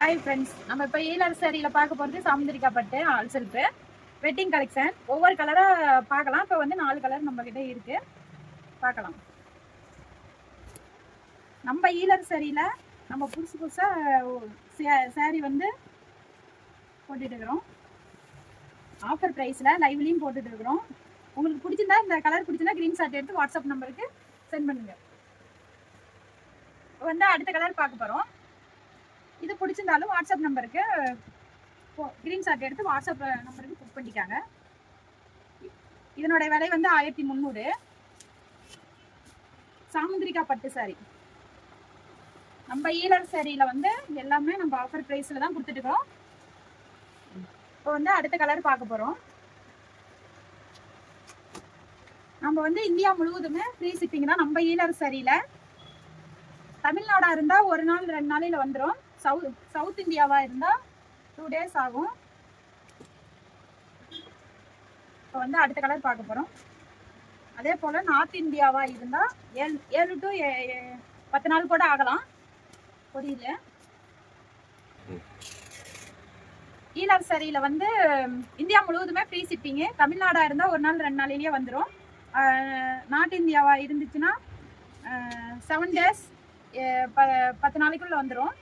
Hi friends, நம்ம இப்போ Euler சாரியில் பார்க்க போகிறது சாமுந்திரிக்கா பட்டு ஆல் செல்ஃபு வெட்டிங் கலெக்ஷன். ஒவ்வொரு கலராக பார்க்கலாம். இப்போ வந்து 4 கலர் நம்மக்கிட்ட இருக்குது, பார்க்கலாம். நம்ம ஈலர் சாரியில் நம்ம புதுசாக சாரி வந்து போட்டுட்ருக்குறோம். ஆஃபர் ப்ரைஸில் லைவ்லேயும் போட்டுட்ருக்குறோம். உங்களுக்கு பிடிச்சிருந்தா, இந்த கலர் பிடிச்சிருந்தா ஸ்க்ரீன்ஷாட் எடுத்து வாட்ஸ்அப் நம்பருக்கு சென்ட் பண்ணுங்கள். இப்போ வந்து அடுத்த கலர் பார்க்க போகிறோம். இது பிடிச்சிருந்தாலும் வாட்ஸ்அப் நம்பருக்கு ஸ்க்ரீன்ஷாட் எடுத்து வாட்ஸ்அப் நம்பருக்கு புக் பண்ணிக்காங்க. இதனோட விலை வந்து 1300. சாமுந்திரிக்கா பட்டு சாரி. நம்ம ஈலர் சாரியில் வந்து எல்லாமே நம்ம ஆஃபர் ப்ரைஸில் தான் கொடுத்துட்டுருக்கோம். இப்போ வந்து அடுத்த கலர் பார்க்க போகிறோம். நம்ம வந்து இந்தியா முழுவதுமே ஃப்ரீ ஷிப்பிங் தான். நம்ம ஈலர் சாரியில் தமிழ்நாடாக இருந்தால் 1 நாள் 2 நாளையில் வந்துடும். சவுத் இந்தியாவாக இருந்தால் 2 days ஆகும். இப்போ வந்து அடுத்த கலர் பார்க்க போகிறோம். அதே போல் நார்த் இந்தியாவாக இருந்தால் 7 to 10 நாள் கூட ஆகலாம். புரியல. ஈலர் சாரியில் வந்து இந்தியா முழுவதுமே ஃப்ரீ ஷிப்பிங்கு. தமிழ்நாடாக இருந்தால் 1 நாள் 2 நாளிலேயே வந்துடும். நார்த் இந்தியாவாக இருந்துச்சுன்னா 7 days 10 நாளைக்குள்ளே வந்துடும்.